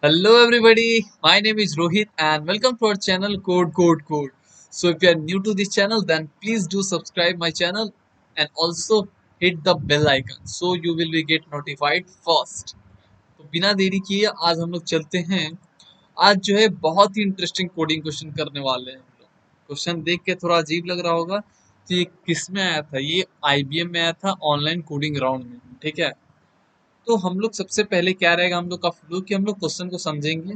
Hello everybody, my name is Rohit and welcome to our channel Code. So if you are new to this channel then please do subscribe my channel and also hit the bell icon so you will be get notified first. तो बिना देरी किए आज हम लोग चलते हैं। आज जो है बहुत ही इंटरेस्टिंग कोडिंग क्वेश्चन करने वाले हैं हम लोग। क्वेश्चन देख के थोड़ा अजीब लग रहा होगा कि ये किस में आया था, ये IBM में आया था ऑनलाइन कोडिंग राउंड में। ठीक है, तो हम लोग सबसे पहले क्या रहेगा हम लोग का फ्लो कि हम लोग क्वेश्चन को समझेंगे।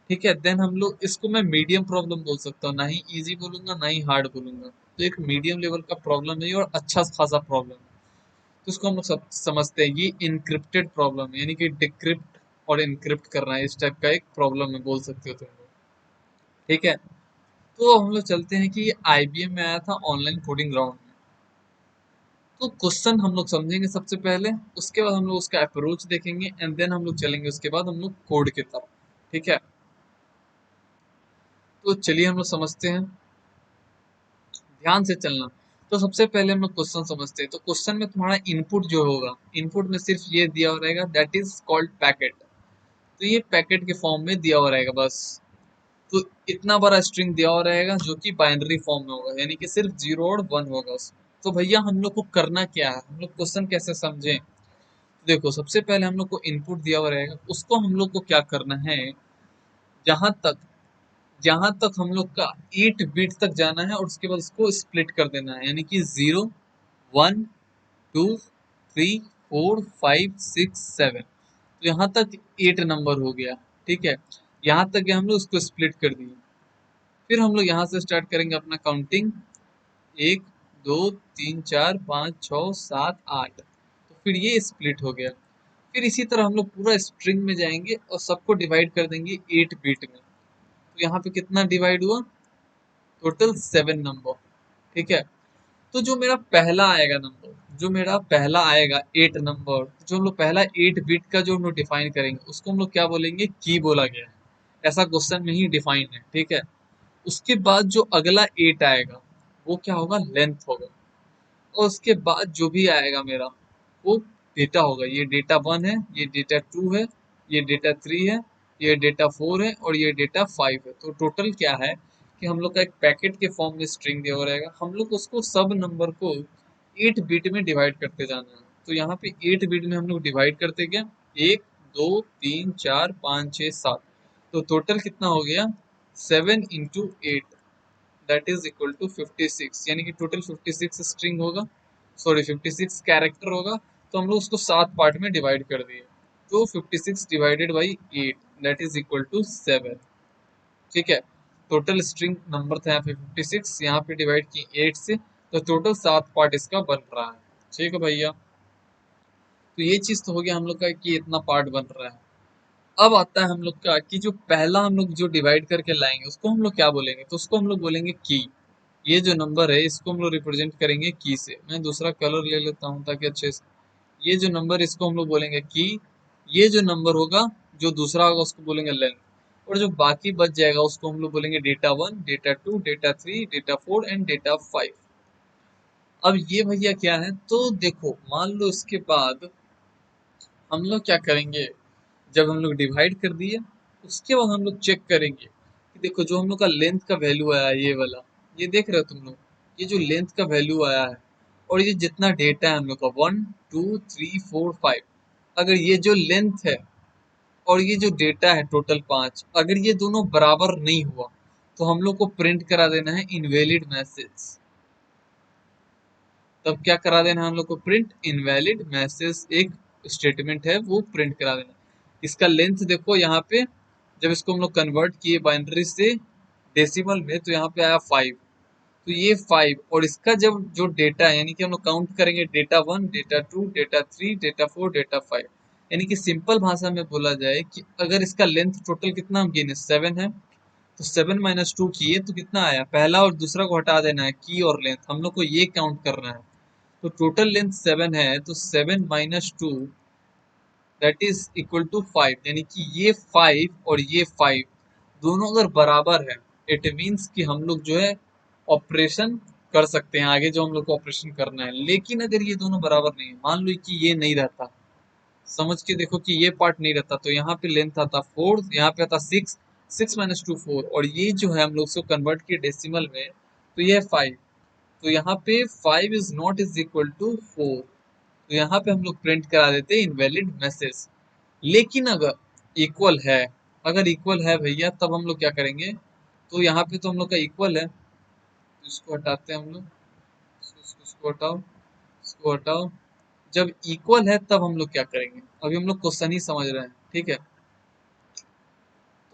ठीक है, देन हम लोग इसको मैं मीडियम प्रॉब्लम बोल सकता हूँ, ना ही इजी बोलूंगा ना ही हार्ड बोलूंगा। तो एक मीडियम लेवल का प्रॉब्लम है और अच्छा खासा प्रॉब्लम है। तो इसको हम लोग सब समझते हैं, ये इनक्रिप्टेड प्रॉब्लम है, यानी कि डिक्रिप्ट और इनक्रिप्ट करना है, इस टाइप का एक प्रॉब्लम है बोल सकते हो तुम लोग। ठीक है, तो हम लोग चलते हैं कि ये IBM में आया था ऑनलाइन कोडिंग राउंड में। तो क्वेश्चन हम लोग समझेंगे सबसे पहले, उसके बाद हम लोग उसका अप्रोच देखेंगे एंड देन हम लोग चलेंगे उसके बाद हम लोग कोड की तरफ। ठीक है, तो चलिए हम लोग समझते हैं, ध्यान से चलना। तो सबसे पहले हम लोग क्वेश्चन समझते हैं। तो क्वेश्चन में तुम्हारा इनपुट जो होगा, इनपुट में सिर्फ ये दिया हुआ रहेगा, दैट इज कॉल्ड पैकेट। तो ये पैकेट के फॉर्म में दिया हुआ रहेगा बस। तो इतना बड़ा स्ट्रिंग दिया हुआ रहेगा जो कि बाइनरी फॉर्म में होगा, यानी कि सिर्फ 0 और 1 होगा उसमें। तो भैया हम लोग को करना क्या है, हम लोग क्वेश्चन कैसे समझें। तो देखो सबसे पहले हम लोग को इनपुट दिया हुआ रहेगा, उसको हम लोग को क्या करना है, जहां तक जहां तक हम लोग का 8 बिट तक जाना है और उसके बाद उसको स्प्लिट कर देना है, यानी कि 0 1 2 3 4 5 6 7। तो यहाँ तक 8 नंबर हो गया। ठीक है, यहाँ तक हम लोग उसको स्प्लिट कर दिए। फिर हम लोग यहाँ से स्टार्ट करेंगे अपना काउंटिंग, 1 2 3 4 5 6 7 8। तो फिर ये स्प्लिट हो गया। फिर इसी तरह हम लोग पूरा स्ट्रिंग में जाएंगे और सबको डिवाइड कर देंगे 8 बिट में। तो यहाँ पे कितना डिवाइड हुआ, टोटल 7 नंबर। ठीक है, तो जो मेरा पहला आएगा नंबर, जो मेरा पहला आएगा 8 नंबर, जो हम लोग पहला 8 बिट का जो हम लोग डिफाइन करेंगे उसको हम लोग क्या बोलेंगे, की बोला गया है। ऐसा क्वेश्चन में ही डिफाइन है। ठीक है, उसके बाद जो अगला 8 आएगा वो क्या होगा, लेंथ होगा। और उसके बाद जो भी आएगा मेरा वो डेटा होगा। ये डेटा 1 है, ये डेटा 2 है, ये डेटा 3 है, ये डेटा 4 है और ये डेटा 5 है। तो टोटल क्या है कि हम लोग का एक पैकेट के फॉर्म में स्ट्रिंग दिया हुआ रहेगा, हम लोग उसको सब नंबर को 8 बिट में डिवाइड करते जाना है। तो यहाँ पे 8 बिट में हम लोग डिवाइड करते गए, 1 2 3 4 5 6 7। तो टोटल कितना हो गया, 7 × 8, दैट इज इक्वल टू 56, यानी कि टोटल 56 स्ट्रिंग होगा, सॉरी 56 कैरेक्टर होगा। तो हम लोग उसको 7 पार्ट में डिवाइड कर दिए। तो 56 divided by 8 that is equal to 7। ठीक है, टोटल स्ट्रिंग नंबर था यहाँ पे 56, यहाँ पे डिवाइड की 8 से, तो टोटल 7 पार्ट इसका बन रहा है। ठीक है भैया, तो ये चीज तो हो गया हम लोग का कि इतना पार्ट बन रहा है। अब आता है हम लोग का कि जो पहला हम लोग जो डिवाइड करके लाएंगे उसको हम लोग क्या बोलेंगे, तो उसको हम लोग बोलेंगे की। ये जो नंबर है इसको हम लोग रिप्रेजेंट करेंगे की से। मैं दूसरा कलर ले लेता हूँ ताकि अच्छे से, ये जो नंबर इसको हम लोग बोलेंगे की। ये जो नंबर होगा जो दूसरा होगा उसको बोलेंगे लेंथ। और जो बाकी बच जाएगा उसको हम लोग बोलेंगे data 1, data 2, data 3, data 4 and data 5। अब ये भैया क्या है, तो देखो मान लो इसके बाद हम लोग क्या करेंगे, जब हम लोग डिवाइड कर दिए उसके बाद हम लोग चेक करेंगे कि देखो जो हम लोग का लेंथ का वैल्यू आया है, ये वाला, ये देख रहे हो तुम लोग, ये जो लेंथ का वैल्यू आया है और ये जितना डेटा है हम लोग का 1 2 3 4 5, अगर ये जो लेंथ है और ये जो डेटा है टोटल 5, अगर ये दोनों बराबर नहीं हुआ तो हम लोग को प्रिंट करा देना है इनवैलिड मैसेज। तब क्या करा देना है हम लोग को, प्रिंट इनवैलिड मैसेज, एक स्टेटमेंट है वो प्रिंट करा देना। इसका लेंथ देखो यहाँ पे, जब इसको हम लोग कन्वर्ट किए बाइनरी से डेसिमल में तो यहाँ पे आया 5। तो ये 5 और इसका जब जो डेटा है, यानी कि हम लोग काउंट करेंगे data 1, data 2, data 3, data 4, data 5। यानी कि सिंपल भाषा में बोला जाए कि अगर इसका लेंथ टोटल कितना हम गिने 7 है, तो 7 - 2 किए तो कितना आया, पहला और दूसरा को हटा देना है, की और लेंथ हम लोग को ये काउंट करना है। तो टोटल लेंथ 7 है, तो 7 - 2 दैट इज इक्वल टू 5, यानी कि ये 5 और ये 5 दोनों अगर बराबर है, इट मीन्स कि हम लोग जो है ऑपरेशन कर सकते हैं, आगे जो हम लोग को ऑपरेशन करना है। लेकिन अगर ये दोनों बराबर नहीं है, मान लो कि ये नहीं रहता, समझ के देखो कि ये पार्ट नहीं रहता तो यहाँ पे लेंथ आता 4, यहाँ पे आता 6, 6 माइनस 2 4, और ये जो है हम लोग इसको कन्वर्ट किए डेसिमल में तो ये है 5। तो यहाँ पे 5 is not is equal to 4, तो यहाँ पे हम लोग प्रिंट करा देते हैं इनवैलिड मैसेज। लेकिन अगर इक्वल है, अगर इक्वल है भैया तब हम लोग क्या करेंगे, तो यहाँ पे तो हम लोग का इक्वल है, तो इसको हटाते हैं हम लोग, इसको हटाओ, इसको हटाओ। जब इक्वल है तब हम लोग क्या करेंगे, अभी हम लोग क्वेश्चन ही समझ रहे हैं, ठीक है।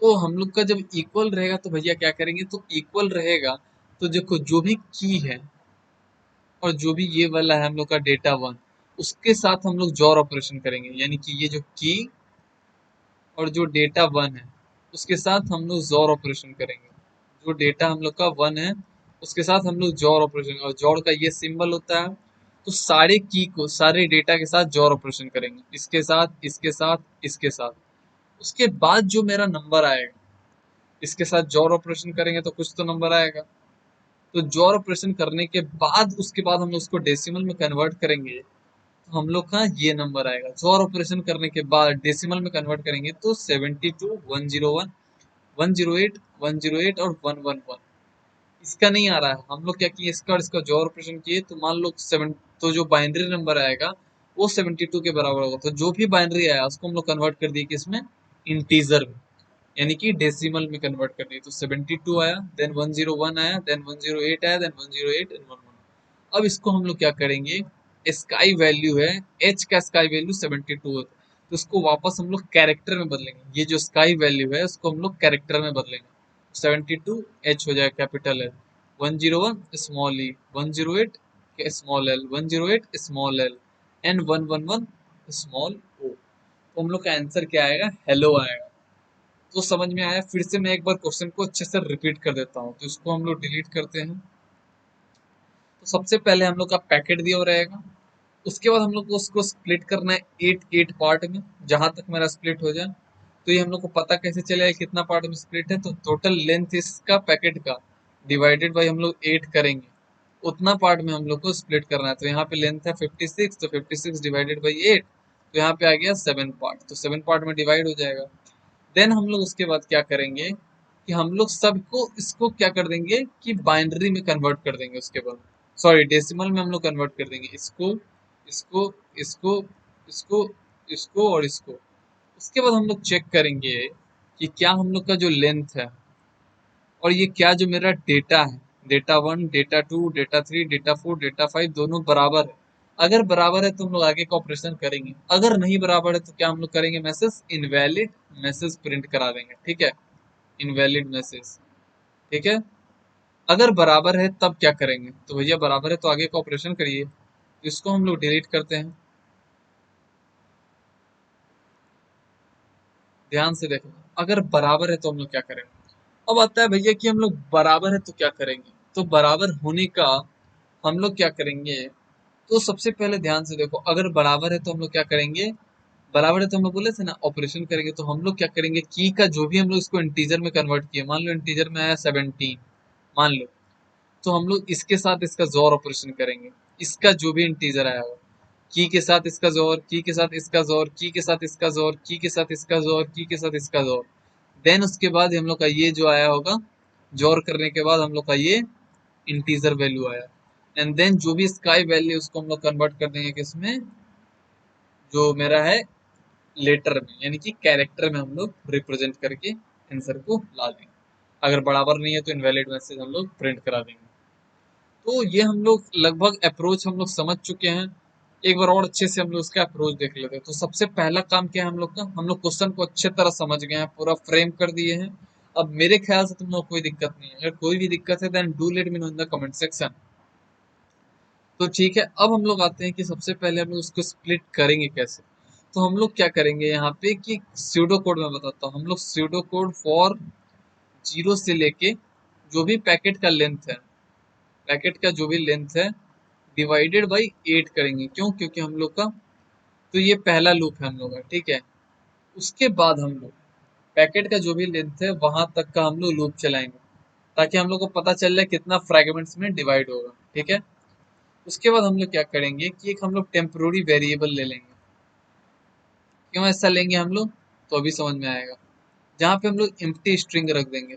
तो हम लोग का जब इक्वल रहेगा तो भैया क्या करेंगे, तो इक्वल रहेगा तो देखो जो भी की है और जो भी ये वाला है हम लोग का डेटा वन, उसके साथ हम लोग जॉर ऑपरेशन करेंगे, यानी कि ये जो की और जो डेटा वन है उसके साथ हम लोग जॉर ऑपरेशन करेंगे। जो डेटा हम लोग का वन है उसके साथ हम लोग जॉर ऑपरेशन, और जॉर का ये सिंबल होता है, तो सारे की को सारे डेटा के साथ जॉर ऑपरेशन करेंगे, इसके साथ इसके साथ इसके साथ। उसके बाद जो मेरा नंबर आएगा, इसके साथ जॉर ऑपरेशन करेंगे तो कुछ तो नंबर आएगा, तो जॉर ऑपरेशन करने के बाद उसके बाद हम लोग उसको डेसिमल में कन्वर्ट करेंगे तो हम लोग का ये नंबर आएगा। जॉर ऑपरेशन करने के बाद डेसिमल में कन्वर्ट करेंगे तो 72, 101, 108, 108 और 111। इसका नहीं आ रहा है, हम लोग क्या किए, इसका और इसका जॉर ऑपरेशन किए तो मान लो 7, तो जो बाइनरी नंबर आएगा वो 72 के बराबर होगा, तो जो भी बाइनरी आया उसको हम लोग कन्वर्ट कर दिए किसमें, इंटीजर में, यानी कि डेसिमल में कन्वर्ट कर दिए। तो 72 आया, देन 101 आया, देन 108 आया, देन 108 एंड 111। अब इसको हम लोग क्या करेंगे, स्काई वैल्यू है, एच का स्काई वैल्यू 72 होता है, तो उसको वापस हम लोग कैरेक्टर में बदलेंगे। ये जो स्काई वैल्यू है उसको हम लोग कैरेक्टर में बदलेंगे। 72 एच हो जाएगा capital L, 101 small E, 108 small L, 108 small L and 111 small O. तो हम लोग का आंसर क्या आएगा, हेलो आएगा। तो समझ में आया। फिर से मैं एक बार क्वेश्चन को अच्छे से रिपीट कर देता हूँ, तो इसको हम लोग डिलीट करते हैं। तो सबसे पहले हम लोग का पैकेट दिया हुआ रहेगा, उसके बाद हम लोग को उसको स्प्लिट करना है 8 पार्ट में, जहां तक मेरा स्प्लिट हो जाए। तो ये हम लोग को पता कैसे चलेगा कितना पार्ट में स्प्लिट है, तो टोटल लेंथ इसका पैकेट का डिवाइडेड बाई हम लोग 8 करेंगे, उतना पार्ट में हम लोग को स्प्लिट करना है। तो यहाँ पे लेंथ है 56, तो 56 डिवाइडेड बाई 8, तो यहाँ पे आ गया 7 पार्ट, तो 7 पार्ट में डिवाइड हो जाएगा। देन हम लोग उसके बाद क्या करेंगे कि हम लोग सबको इसको क्या कर देंगे कि बाइनरी में कन्वर्ट कर देंगे, उसके बाद सॉरी डेसिमल में हम लोग कन्वर्ट कर देंगे, इसको इसको इसको इसको इसको और इसको। उसके बाद हम लोग चेक करेंगे कि क्या हम लोग का जो लेंथ है और ये क्या जो मेरा डेटा है, data one, data two, data three, data four, data five, दोनों बराबर है। अगर बराबर है तो हम लोग आगे का ऑपरेशन करेंगे, अगर नहीं बराबर है तो क्या हम लोग करेंगे, मैसेज इनवैलिड मैसेज प्रिंट करा देंगे, ठीक है, इनवैलिड मैसेज, ठीक है। अगर बराबर है तब क्या करेंगे, तो भैया बराबर है तो आगे का ऑपरेशन करिए, तो इसको हम लोग डिलीट करते हैं। ध्यान से देखो, अगर बराबर है तो हम लोग क्या करेंगे। अब आता है भैया कि हम लोग बराबर है तो क्या करेंगे, तो बराबर होने का हम लोग क्या करेंगे, तो सबसे पहले ध्यान से देखो, अगर बराबर है तो हम लोग क्या करेंगे, बराबर है तो हम लोग बोले थे ना ऑपरेशन करेंगे, तो हम लोग क्या करेंगे, की का जो भी हम लोग इसको इंटीजर में कन्वर्ट किए, मान लो इंटीजर में आया 17 मान लो, तो हम लोग इसके साथ इसका जोर ऑपरेशन करेंगे, इसका जो भी इंटीजर आया हो, की के साथ इसका जोर, की के साथ इसका जोर, की के साथ इसका जोर, की के साथ इसका जोर, की के साथ इसका जोर। देन उसके बाद हम लोग का ये जो आया होगा, जोर करने के बाद हम लोग का ये इंटीजर वैल्यू आया, एंड देन जो भी स्काई वैल्यू उसको हम लोग कन्वर्ट कर देंगे किसमें, जो मेरा है लेटर में, यानी कि कैरेक्टर में हम लोग रिप्रेजेंट करके आंसर को ला देंगे। अगर बराबर नहीं है तो इनवैलिड मैसेज हम लोग प्रिंट करा देंगे। तो ये हम लोग लगभग अप्रोच हम लोग समझ चुके हैं। एक बार और अच्छे से हम लोग इसका अप्रोच देख लेते हैं। तो सबसे पहला काम क्या है हम लोग का, हम लोग क्वेश्चन को अच्छे तरह समझ गए हैं, पूरा फ्रेम कर दिए हैं। अब मेरे ख्याल से तुम लोग कोई दिक्कत नहीं है, अगर कोई भी दिक्कत है then do let me know in the comment section. तो ठीक है, अब हम लोग आते हैं कि सबसे पहले हम लोग उसको स्प्लिट करेंगे कैसे। तो हम लोग क्या करेंगे यहाँ पे कि स्यूडो कोड में बताता हूँ, हम लोग स्यूडो कोड फॉर जीरो से लेके जो भी पैकेट का लेंथ है, पैकेट का जो भी लेंथ है डिवाइडेड बाई 8 करेंगे। क्यों, क्योंकि हम लोग का तो ये पहला लूप है हम लोग का, ठीक है। उसके बाद हम लोग पैकेट का जो भी लेंथ है वहां तक का हम लोग लूप चलाएंगे, ताकि हम लोग को पता चल जाए कितना फ्रेगमेंट्स में डिवाइड होगा, ठीक है। उसके बाद हम लोग क्या करेंगे कि एक हम लोग टेम्पोररी वेरिएबल ले लेंगे, क्यों ऐसा लेंगे हम लोग, तो अभी समझ में आएगा। जहाँ पे हम लोग एम्प्टी स्ट्रिंग रख देंगे।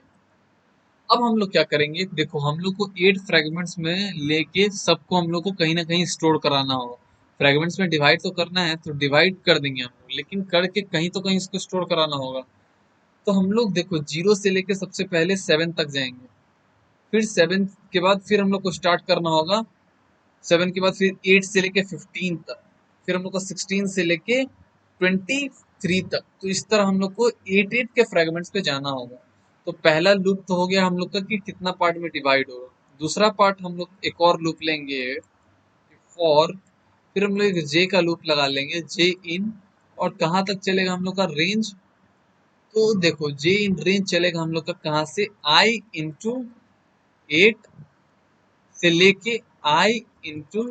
अब हम लोग क्या करेंगे, देखो हम लोग को 8 फ्रेगमेंट्स में लेके सबको हम लोग को कहीं ना कहीं स्टोर कराना होगा। फ्रेगमेंट्स में डिवाइड तो करना है, तो डिवाइड कर देंगे हम लोग, लेकिन करके कहीं तो कहीं इसको स्टोर कराना होगा। तो हम लोग देखो 0 से लेके सबसे पहले 7 तक जाएंगे, फिर 7 के बाद फिर हम लोग को स्टार्ट करना होगा 7 के बाद फिर 8 से लेके 15 तक, फिर हम लोग को 16 से लेके 23 तक। तो इस तरह हम लोग को 8 के फ्रेगमेंट्स पे जाना होगा। तो पहला लूप तो हो गया हम लोग का कि कितना पार्ट में डिवाइड होगा। दूसरा पार्ट हम लोग एक और लूप लेंगे फॉर, फिर हम लोग एक जे का लूप लगा लेंगे, जे इन, और कहाँ तक चलेगा हम लोग का रेंज। तो देखो जे इन रेंज चलेगा हम लोग का कहाँ से, आई इंटू 8 से लेके आई इंटू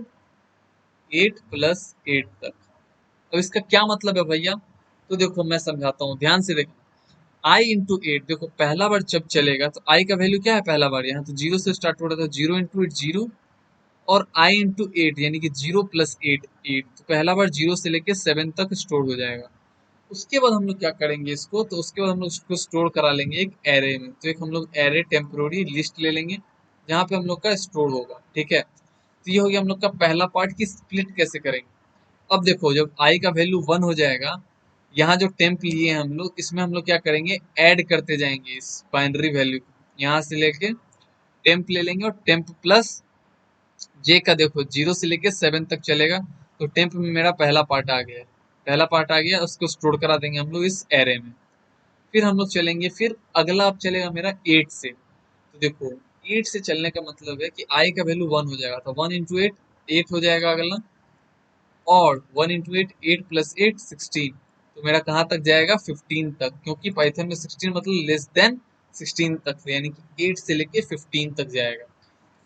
8 + 8 तक। अब इसका क्या मतलब है भैया, तो देखो मैं समझाता हूँ, ध्यान से देखो। आई इंटू 8, देखो पहला बार जब चलेगा तो आई का वैल्यू क्या है, पहला बार यहाँ तो 0 से स्टार्ट हो रहा था, 0 इंटू 8 0, और आई इंटू 8 यानी कि 0 + 8 8, तो पहला बार 0 से लेके 7 तक स्टोर हो जाएगा। उसके बाद हम लोग क्या करेंगे इसको, तो उसके बाद हम लोग इसको स्टोर करा लेंगे एक एरे में। तो एक हम लोग एरे टेम्पोररी लिस्ट ले लेंगे जहाँ पे हम लोग का स्टोर होगा, ठीक है। तो ये हो गया हम लोग का पहला पार्ट की स्प्लिट कैसे करेंगे। अब देखो जब i का वैल्यू 1 हो जाएगा, यहाँ जो टेम्प लिए हैं हम लोग, इसमें हम लोग क्या करेंगे, ऐड करते जाएंगे इस बाइनरी वैल्यू को, यहाँ से लेके टेम्प ले लेंगे, और टेम्प प्लस जे का देखो 0 से लेके 7 तक चलेगा। तो टेम्प में मेरा पहला पार्ट आ गया, पहला पार्ट आ गया, उसको स्टोर करा देंगे हम लोग इस एरे में। फिर हम लोग चलेंगे, फिर अगला अब चलेगा मेरा 8 से। तो देखो 8 से चलने का मतलब है कि i का वैल्यू 1 हो जाएगा, तो 1 इंटू 8 8 हो जाएगा अगला, और 1 इंटू 8 8 + 8 16। तो मेरा कहाँ तक जाएगा, 15 तक, क्योंकि पाइथन में 16 मतलब लेस देन 16 तक, यानी कि 8 से लेके 15 तक जाएगा।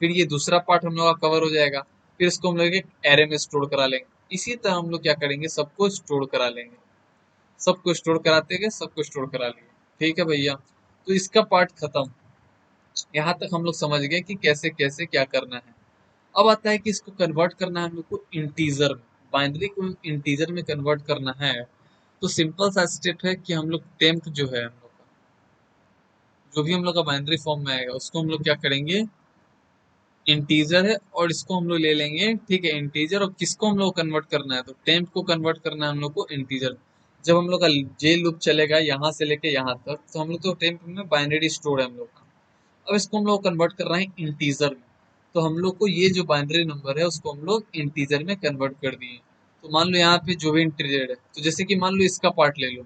फिर ये दूसरा पार्ट हम लोग का कवर हो जाएगा। फिर इसको हम लोग एक एरे में स्टोर करा लेंगे। इसी तरह हम लोग क्या करेंगे, सबको स्टोर करा लेंगे, सबको स्टोर कराते गए, सबको स्टोर करा लेंगे, ठीक है भैया। तो इसका पार्ट खत्म, यहाँ तक हम लोग समझ गए कि कैसे कैसे क्या करना है। अब आता है कि इसको कन्वर्ट करना है हम लोग को इंटीजर में, बाइनरी को इंटीजर में कन्वर्ट करना है। तो सिंपल सा स्टेप है कि हम लोग टेम्प जो है हम लोग का, जो भी हम लोग का बाइनरी फॉर्म में आएगा उसको हम लोग क्या करेंगे, इंटीजर है और इसको हम लोग ले लेंगे, ठीक है, इंटीजर। और किसको हम लोग कन्वर्ट करना है, तो टेम्प को कन्वर्ट करना है हम लोग को इंटीजर। जब हम लोग का जे लूप चलेगा यहाँ से लेके यहाँ तक, तो हम लोग तो टेम्प में बाइनरी स्टोर है हम लोग का। अब इसको हम लोग कन्वर्ट कर रहे हैं इंटीजर में। तो हम लोग को ये जो बाइनरी नंबर है उसको हम लोग इंटीजर में कन्वर्ट कर दिए। तो मान लो यहाँ पे जो भी इंटीजर है, तो जैसे कि मान लो इसका पार्ट ले लो,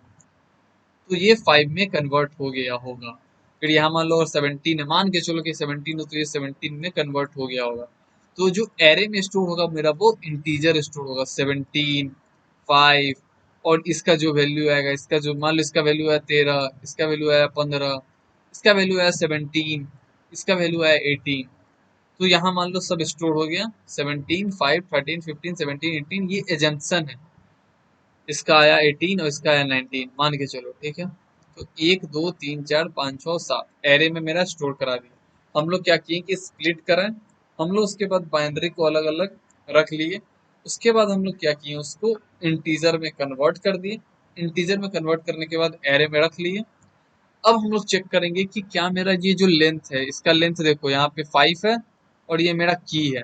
तो ये 5 में कन्वर्ट हो गया होगा। फिर यहाँ मान लो अगर 17 है, मान के चलो कि 17 हो, तो ये 17 में कन्वर्ट हो गया होगा। तो जो एरे में स्टोर होगा मेरा वो इंटीजर स्टोर होगा, 17 5, और इसका जो वैल्यू आएगा, इसका जो मान लो इसका वैल्यू है 13, इसका वैल्यू है 15, इसका वैल्यू है 17, इसका वैल्यू है 18। तो यहाँ मान लो सब स्टोर हो गया, 17 5 13 15 17 18, ये एजम्पशन है। इसका आया 18 और इसका आया 19 मान के चलो, ठीक है। तो 1 2 3 4 5 6 7 एरे में मेरा स्टोर करा दिया। हम लोग क्या किए कि स्प्लिट करें, हम लोग उसके बाद बाइनरी को अलग अलग रख लिए। उसके बाद हम लोग क्या किए, उसको इंटीजर में कन्वर्ट कर दिए। इंटीजर में कन्वर्ट करने के बाद एरे में रख लिए। अब हम लोग चेक करेंगे कि क्या मेरा ये जो लेंथ है, इसका लेंथ देखो यहाँ पे 5 है, और ये मेरा की है।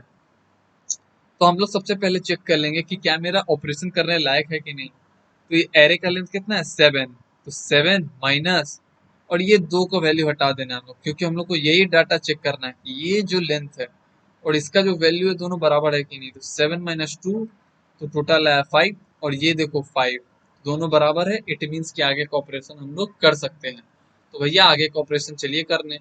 तो हम लोग सबसे पहले चेक कर लेंगे कि क्या मेरा ऑपरेशन करने लायक है कि नहीं। तो ये एरे का लेंथ कितना है, 7। तो 7 माइनस, और ये 2 को वैल्यू हटा देना हम लोग, क्योंकि हम लोग को यही डाटा चेक करना है कि ये जो लेंथ है और इसका जो वैल्यू है दोनों बराबर है कि नहीं। तो 7 - 2, तो टोटल आया 5, और ये देखो 5, दोनों बराबर है। इट मीन्स कि आगे का ऑपरेशन हम लोग कर सकते हैं। तो भैया आगे का ऑपरेशन चलिए करने।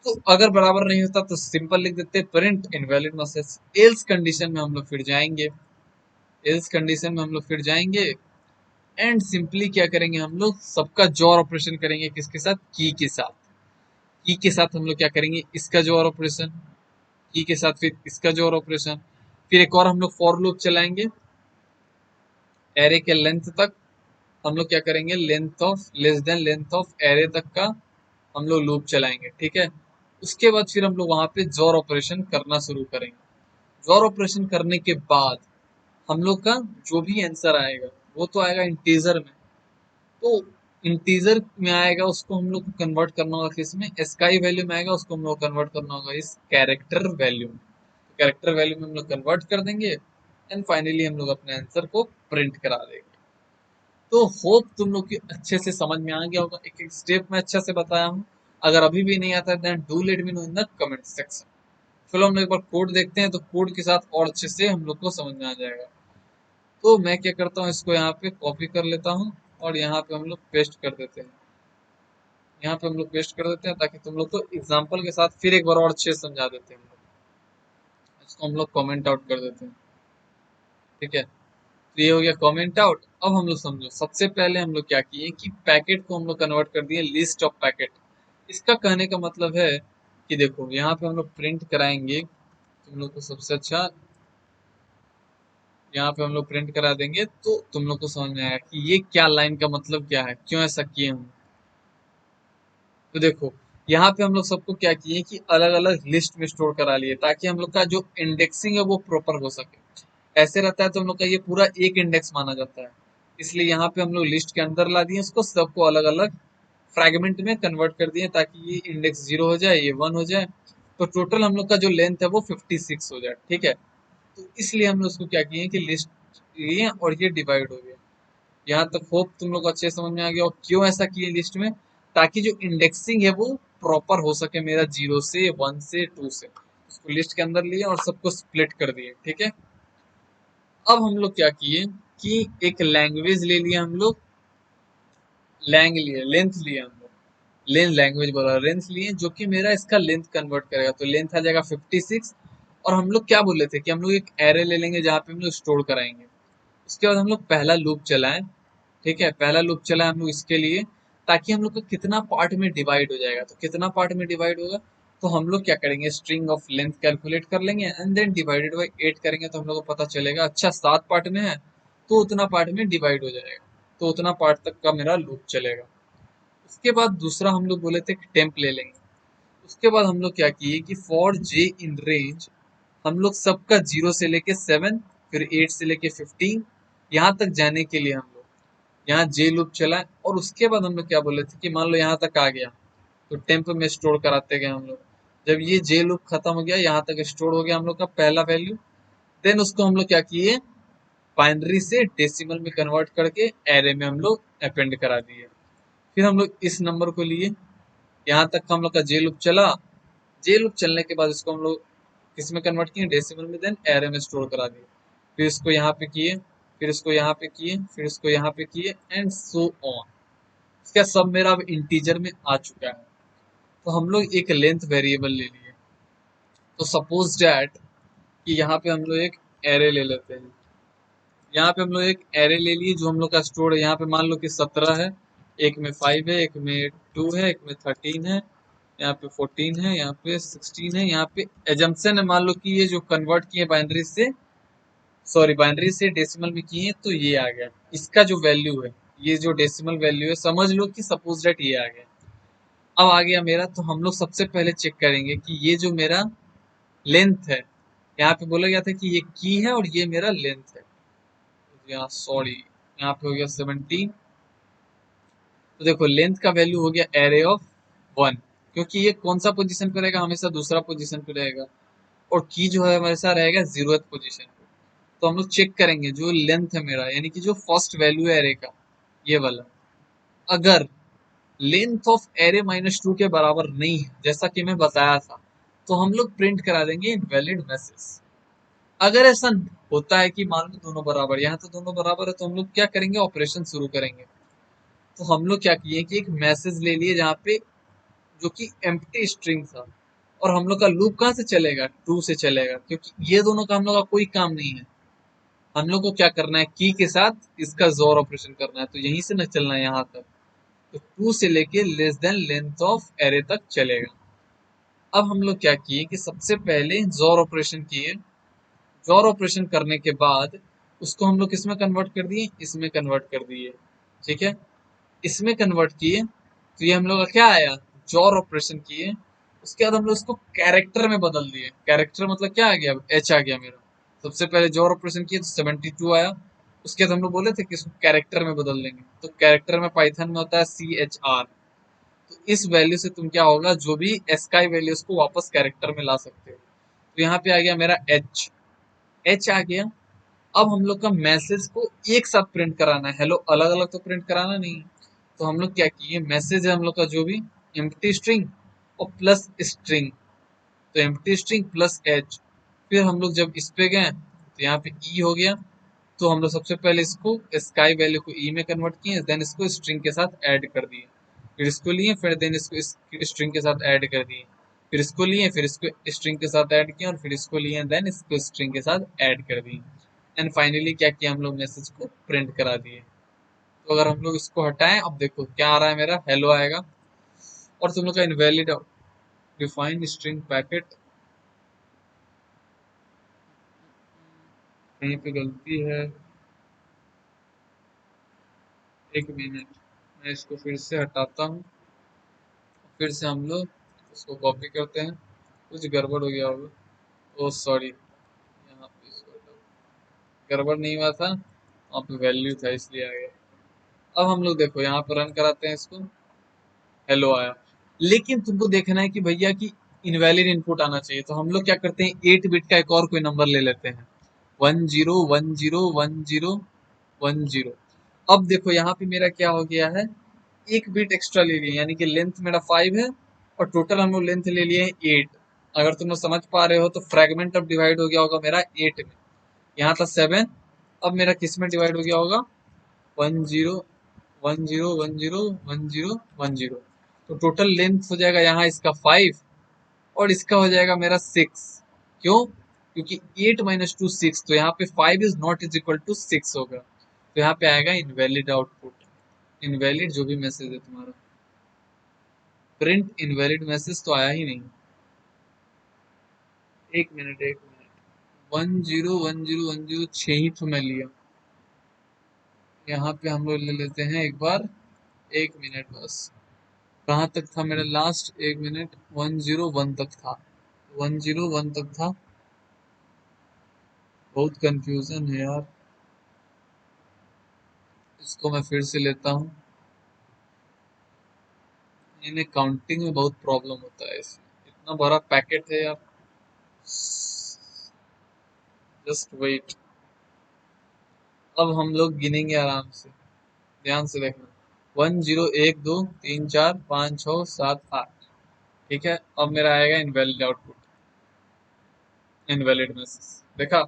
तो अगर बराबर नहीं होता तो सिंपल लिख देते print invalid message. Else condition में हम लोग फिर जाएंगे, एल्स कंडीशन में हम लोग फिर जाएंगे, एंड सिंपली क्या करेंगे, हम लोग सबका जोर ऑपरेशन करेंगे, किसके साथ, की के साथ। की के साथ हम लोग क्या करेंगे, इसका जोर ऑपरेशन, की के साथ फिर इसका जोर ऑपरेशन। फिर एक और हम लोग फॉर लूप चलाएंगे एरे के लेंथ तक। हम लोग क्या करेंगे, length of less than length of array तक का हम लोग लूप चलाएंगे, ठीक है। उसके बाद फिर हम लोग वहां पे जोर ऑपरेशन करना शुरू करेंगे। जोर ऑपरेशन करने के बाद हम लोग का जो भी आंसर आएगा वो तो आएगा इंटीजर में। तो इंटीजर में आएगा, उसको हम लोग को कन्वर्ट करना होगा किस में, स्काई वैल्यू में आएगा, उसको हम लोग कन्वर्ट करना होगा इस कैरेक्टर वैल्यू में। कैरेक्टर वैल्यू में हम लोग कन्वर्ट कर देंगे एंड फाइनली हम लोग अपने आंसर को प्रिंट करा देंगे। तो होप तुम लोग की अच्छे से समझ में आ गया होगा, एक एक स्टेप में अच्छा से बताया हूँ। अगर अभी भी नहीं आता है then do let me know in the comment section. चलो हम लोग एक बार कोड देखते हैं, तो कोड के साथ और अच्छे से हम लोग को समझ में आ जाएगा। तो मैं क्या करता हूँ, इसको यहाँ पे कॉपी कर लेता हूँ और यहाँ पे हम लोग पेस्ट कर देते हैं। यहाँ पे हम लोग पेस्ट कर देते हैं ताकि तुम लोग को एग्जाम्पल के साथ फिर एक बार और अच्छे से समझा देते हैं हम लोग। इसको हम लोग कमेंट आउट कर देते हैं, ठीक है। तो ये हो गया कमेंट आउट। अब हम लोग समझो, सबसे पहले हम लोग क्या किए कि पैकेट को हम लोग कन्वर्ट कर दिए लिस्ट ऑफ पैकेट। इसका कहने का मतलब है कि देखो यहाँ पे हम लोग प्रिंट कराएंगे, तुम लोग को सबसे अच्छा यहाँ पे हम लोग प्रिंट करा देंगे तो तुम लोग को समझ में आएगा कि ये क्या लाइन का मतलब क्या है, क्यों ऐसा किए हम। तो देखो यहाँ पे हम लोग सबको क्या किए कि अलग अलग लिस्ट में स्टोर करा लिए ताकि हम लोग का जो इंडेक्सिंग है वो प्रॉपर हो सके। ऐसे रहता है तो हम लोग का ये पूरा एक इंडेक्स माना जाता है, इसलिए यहाँ पे हम लोग लिस्ट के अंदर ला दिए, उसको सबको अलग अलग फ्रैगमेंट में कन्वर्ट कर दिए ताकि ये इंडेक्स 0 हो जाए, ये 1 हो जाए, तो टोटल हम लोग का जो लेंथ है वो 56 हो जाए, ठीक है। तो इसलिए हम लोग उसको क्या किए कि लिस्ट लिए और ये डिवाइड हो गया। यहाँ तक होप तुम लोग अच्छे समझ में आ गया। और क्यों ऐसा किए लिस्ट में, ताकि जो इंडेक्सिंग है वो प्रॉपर हो सके मेरा 0 से 1 से 2 से। उसको लिस्ट के अंदर लिए और सबको स्प्लिट कर दिए, ठीक है। अब हम लोग क्या किए कि एक लैंग्वेज ले लिया हम लोग, लैंग लिए, लेंथ लिए हम लोग, लेंथ लैंग्वेज बोला, लेंथ लिए जो कि मेरा इसका लेंथ कन्वर्ट करेगा, तो लेंथ आ जाएगा 56। और हम लोग क्या बोले थे कि हम लोग एक एरे ले लेंगे जहाँ पे हम लोग स्टोर कराएंगे। उसके बाद हम लोग पहला लूप चलाएं, ठीक है, पहला लूप चलाएं हम लोग इसके लिए, ताकि हम लोग का कितना पार्ट में डिवाइड हो जाएगा। तो कितना पार्ट में डिवाइड होगा, तो हम लोग क्या करेंगे, स्ट्रिंग ऑफ लेंथ कैलकुलेट कर लेंगे एंड देन डिवाइडेड बाई 8 करेंगे, तो हम लोग को पता चलेगा अच्छा 7 पार्ट में है तो उतना पार्ट में डिवाइड हो जाएगा, तो उतना पार्ट तक का मेरा लूप चलेगा। उसके बाद दूसरा हम लोग बोले थे कि टेम्प ले लेंगे। उसके बाद हम लोग क्या किए कि फॉर जे इन रेंज, हम लोग सबका 0 से लेके 7, फिर 8 से लेके 15 यहाँ तक जाने के लिए हम लोग यहाँ जे लूप चला। और उसके बाद हम लोग क्या बोले थे कि मान लो यहाँ तक आ गया तो टेम्प में स्टोर कराते गए हम लोग। जब ये जे लूप खत्म हो गया, यहाँ तक स्टोर हो गया हम लोग का पहला वैल्यू, देन उसको हम लोग क्या किए, बाइनरी से डेसिमल में कन्वर्ट करके एरे में हम लोग अपेंड करा दिए। फिर हम लोग इस नंबर को लिए, यहाँ तक का हम लोग का जे लूप चला। जे लूप चलने के बाद इसको हम लोग किस में कन्वर्ट किए, डेसिमल में, देन एरे में स्टोर करा दिए। फिर इसको यहाँ पे किए, फिर इसको यहाँ पे किए, फिर इसको यहाँ पे किए एंड सो ऑन। इसका सब मेरा अब इंटीजर में आ चुका है। तो हम लोग एक लेंथ वेरिएबल ले लिए। तो सपोज डैट कि यहाँ पे हम लोग एक एरे ले लेते हैं। यहाँ पे हम लोग एक एरे ले लिए जो हम लोग का स्टोर है। यहाँ पे मान लो कि 17 है, एक में 5 है, एक में 2 है, एक में 13 है, यहाँ पे 14 है, यहाँ पे 16 है, यहाँ पे एजम्पशन है मान लो कि ये जो कन्वर्ट किए बाइनरी से, सॉरी बाइनरी से डेसिमल में किए तो ये आ गया। इसका जो वैल्यू है, ये जो डेसिमल वैल्यू है, समझ लो कि सपोज डेट ये आ गया। अब आ गया मेरा, तो हम लोग सबसे पहले चेक करेंगे कि ये जो मेरा लेंथ है, यहाँ पे बोला गया था कि ये की है और ये मेरा लेंथ है, यहाँ सॉरी यहाँ पे हो गया 17। तो देखो लेंथ का वैल्यू हो गया एरे ऑफ 1, क्योंकि ये कौन सा पोजीशन पे रहेगा, हमेशा दूसरा पोजीशन पे रहेगा। और की जो है हमेशा रहेगा 0th पोजीशन पे। तो हम लोग चेक करेंगे जो लेंथ है मेरा, यानी कि जो फर्स्ट वैल्यू है एरे का, ये वाला, अगर लेंथ ऑफ एरे -2 के बराबर नहीं है जैसा कि मैं बताया था, तो हम लोग प्रिंट करा देंगे इनवैलिड मैसेज। अगर ऐसा होता है कि मान लो दोनों बराबर, यहाँ तो दोनों बराबर है, तो हम लोग क्या करेंगे, ऑपरेशन शुरू करेंगे। तो हम लोग क्या किए कि एक मैसेज ले लिए जहाँ पे जो कि एम्प्टी स्ट्रिंग था। और हम लोग का लूप कहाँ से चलेगा, 2 से चलेगा, क्योंकि ये दोनों का हम लोग का कोई काम नहीं है। हम लोग को क्या करना है, की के साथ इसका जोर ऑपरेशन करना है, तो यहीं से न चलना है यहाँ तक। तो 2 से लेके less than length of array तक चलेगा। अब हम लोग क्या किए कि सबसे पहले जोर ऑपरेशन किए। जोर ऑपरेशन करने के बाद उसको हम लोग किसमें कन्वर्ट कर दिए, इसमें कन्वर्ट कर दिए, ठीक है। इसमें कन्वर्ट किए तो ये हम लोग का क्या आया, जोर ऑपरेशन किए। उसके बाद हम लोग उसको कैरेक्टर में बदल दिए। कैरेक्टर मतलब क्या आ गया, एच आ गया मेरा। सबसे पहले जोर ऑपरेशन किए तो 72 आया, उसके बाद हम लोग बोले थे कि इसको कैरेक्टर में बदल देंगे, तो कैरेक्टर में पाइथन में होता है CHR। तो इस वैल्यू से तुम क्या होगा, जो भी स्काई वैल्यू उसको वापस कैरेक्टर में ला सकते हो। तो यहाँ पे आ गया मेरा एच आ गया। अब हम लोग का मैसेज को एक साथ प्रिंट कराना है, हेलो अलग अलग तो प्रिंट कराना नहीं। तो हम लोग क्या किए, मैसेज है हम लोग का जो भी, एम्प्टी स्ट्रिंग और प्लस स्ट्रिंग, तो एम्प्टी स्ट्रिंग प्लस एच। फिर हम लोग जब इस पे गए तो यहाँ पे ई हो गया, तो हम लोग सबसे पहले इसको स्काई वैल्यू को ई में कन्वर्ट किए, देन इसको स्ट्रिंग के साथ ऐड कर दिए, फिर इसको लिए, फिर देन इसको इस स्ट्रिंग के साथ ऐड कर दिए, फिर इसको लिए, फिर इसको स्ट्रिंग के साथ ऐड किया, और फिर इसको लिए, देन इसको स्ट्रिंग के साथ ऐड कर दिए, एंड फाइनली क्या किया, हम लोग मैसेज को प्रिंट करा दिए। तो अगर हम लोग इसको हटाएं, अब देखो क्या आ रहा है, मेरा हेलो आएगा। और तुम लोग का इनवैलिड डिफाइन स्ट्रिंग पैकेट, कहीं पे गलती है, एक मिनट, मैं इसको फिर से हटाता हूँ, फिर से हम लोग इसको कॉपी करते हैं, कुछ गड़बड़ हो गया होगा, ओ सॉरी, यहाँ पे इसको गड़बड़ नहीं हुआ था, वहाँ पे वैल्यू था इसलिए आ गया। अब हम लोग देखो यहाँ पर रन कराते हैं इसको, हेलो आया। लेकिन तुमको देखना है कि भैया कि इनवैलिड इनपुट आना चाहिए, तो हम लोग क्या करते हैं, 8 बिट का एक और कोई नंबर ले लेते हैं, 10101010। अब देखो यहाँ पे मेरा क्या हो गया है, एक बिट एक्स्ट्रा ले लिए, यानी कि लेंथ मेरा 5 है और टोटल हम लोग लेंथ ले लिए हैं 8। अगर तुम लोग समझ पा रहे हो तो फ्रैगमेंट अब डिवाइड हो गया होगा मेरा 8 में, यहाँ था 7, अब मेरा किस में डिवाइड हो गया होगा, 1010101010। तो टोटल लेंथ हो जाएगा यहाँ इसका 5 और इसका हो जाएगा मेरा 6। क्यों, क्योंकि 8 - 2 6, तो यहाँ पे 5 is not is equal to 6 होगा, तो यहाँ पे आएगा इनवैलिड आउटपुट, इनवैलिड जो भी मैसेज है तुम्हारा, प्रिंट इनवैलिड मैसेज तो आया ही नहीं। एक मिनट 101010 6 ही तो मैं लिया, यहाँ पे हम लोग ले लेते हैं एक बार, एक मिनट बस, कहाँ तक था मेरा लास्ट, एक मिनट, 101 तक था, 101 तक था, बहुत कंफ्यूजन है यार, इसको मैं फिर से लेता हूँ, इन्हें काउंटिंग में बहुत प्रॉब्लम होता है इसमें, इतना बड़ा पैकेट है यार, जस्ट वेट। अब हम लोग गिनेंगे आराम से, ध्यान से देखना, 10 1 2 3 4 5 6 7 8, ठीक है। अब मेरा आएगा इनवैलिड आउटपुट, इनवैलिड मैसेज, देखा।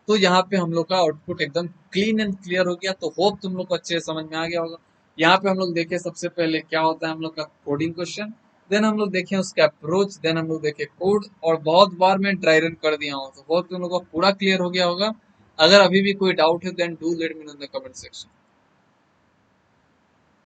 तो यहाँ पे हम लोग का आउटपुट एकदम क्लीन एंड क्लियर हो गया, तो होप तुम लोग को अच्छे से समझ में आ गया होगा। यहाँ पे हम लोग देखे सबसे पहले क्या होता है हम लोग का कोडिंग क्वेश्चन, देन हम लोग देखे उसका अप्रोच, देन हम लोग देखे कोड, और बहुत बार मैं ड्राई रन कर दिया हूँ, तो होप तुम लोग को पूरा क्लियर हो गया होगा। अगर अभी भी कोई डाउट है then do let me know in the comment section.